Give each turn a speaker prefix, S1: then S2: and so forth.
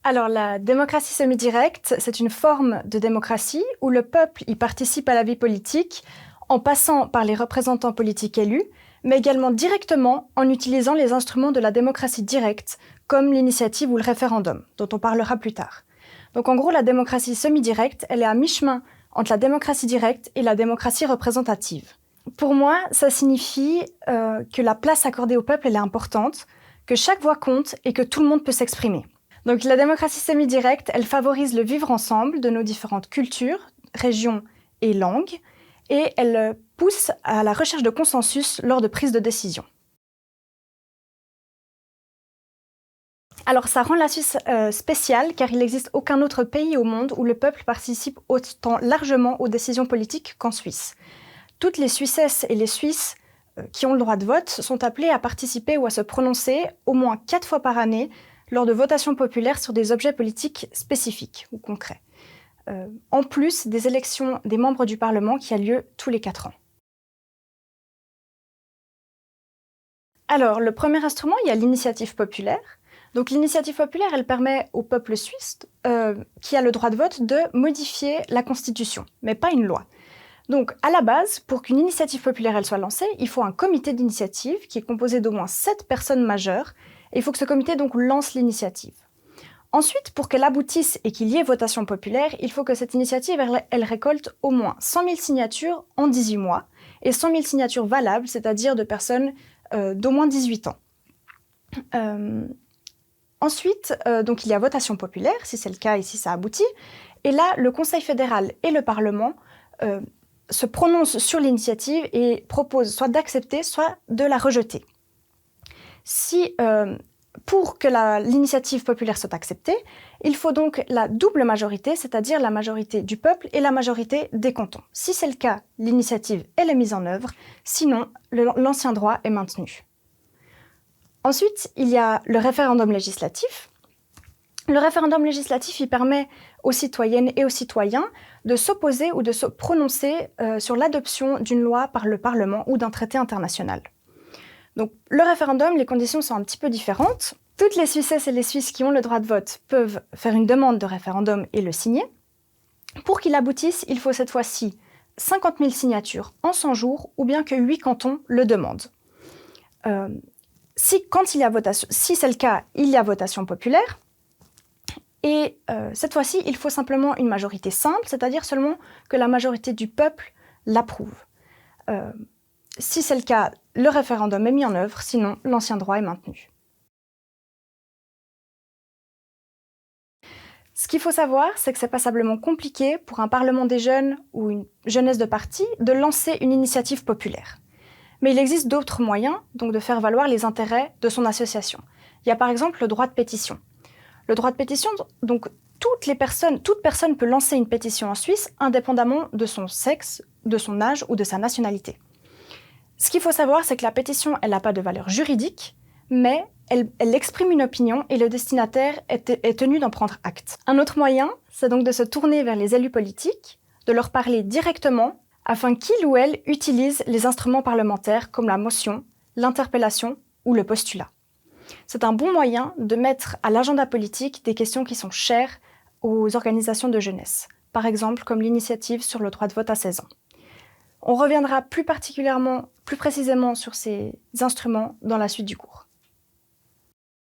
S1: Alors, la démocratie semi-directe, c'est une forme de démocratie où le peuple y participe à la vie politique en passant par les représentants politiques élus, mais également directement en utilisant les instruments de la démocratie directe, comme l'initiative ou le référendum, dont on parlera plus tard. Donc en gros, la démocratie semi-directe, elle est à mi-chemin entre la démocratie directe et la démocratie représentative. Pour moi, ça signifie que la place accordée au peuple, elle est importante, que chaque voix compte et que tout le monde peut s'exprimer. Donc la démocratie semi-directe, elle favorise le vivre ensemble de nos différentes cultures, régions et langues, et elle pousse à la recherche de consensus lors de prise de décision. Alors ça rend la Suisse spéciale car il n'existe aucun autre pays au monde où le peuple participe autant largement aux décisions politiques qu'en Suisse. Toutes les Suissesses et les Suisses qui ont le droit de vote sont appelés à participer ou à se prononcer au moins 4 fois par année lors de votations populaires sur des objets politiques spécifiques ou concrets. En plus des élections des membres du Parlement qui a lieu tous les 4 ans. Alors, le premier instrument, il y a l'initiative populaire. Donc l'initiative populaire, elle permet au peuple suisse, qui a le droit de vote, de modifier la Constitution, mais pas une loi. Donc à la base, pour qu'une initiative populaire elle soit lancée, il faut un comité d'initiative qui est composé d'au moins 7 personnes majeures, et il faut que ce comité donc lance l'initiative. Ensuite, pour qu'elle aboutisse et qu'il y ait votation populaire, il faut que cette initiative elle récolte au moins 100 000 signatures en 18 mois, et 100 000 signatures valables, c'est-à-dire de personnes d'au moins 18 ans. Ensuite, donc il y a votation populaire, si c'est le cas et si ça aboutit. Et là, le Conseil fédéral et le Parlement se prononcent sur l'initiative et proposent soit d'accepter, soit de la rejeter. Pour que l'initiative populaire soit acceptée, il faut donc la double majorité, c'est-à-dire la majorité du peuple et la majorité des cantons. Si c'est le cas, l'initiative elle est mise en œuvre, sinon l'ancien droit est maintenu. Ensuite, il y a le référendum législatif. Le référendum législatif, il permet aux citoyennes et aux citoyens de s'opposer ou de se prononcer sur l'adoption d'une loi par le Parlement ou d'un traité international. Donc, le référendum, les conditions sont un petit peu différentes. Toutes les Suissesses et les Suisses qui ont le droit de vote peuvent faire une demande de référendum et le signer. Pour qu'il aboutisse, il faut cette fois-ci 50 000 signatures en 100 jours ou bien que 8 cantons le demandent. Si c'est le cas, il y a votation populaire. Et cette fois-ci, il faut simplement une majorité simple, c'est-à-dire seulement que la majorité du peuple l'approuve. Si c'est le cas, le référendum est mis en œuvre, sinon l'ancien droit est maintenu. Ce qu'il faut savoir, c'est que c'est passablement compliqué pour un parlement des jeunes ou une jeunesse de parti de lancer une initiative populaire. Mais il existe d'autres moyens, donc de faire valoir les intérêts de son association. Il y a par exemple le droit de pétition. Le droit de pétition, donc toute personne peut lancer une pétition en Suisse, indépendamment de son sexe, de son âge ou de sa nationalité. Ce qu'il faut savoir, c'est que la pétition, elle n'a pas de valeur juridique, mais elle exprime une opinion et le destinataire est tenu d'en prendre acte. Un autre moyen, c'est donc de se tourner vers les élus politiques, de leur parler directement, afin qu'il ou elle utilise les instruments parlementaires comme la motion, l'interpellation ou le postulat. C'est un bon moyen de mettre à l'agenda politique des questions qui sont chères aux organisations de jeunesse, par exemple comme l'initiative sur le droit de vote à 16 ans. On reviendra plus précisément sur ces instruments dans la suite du cours.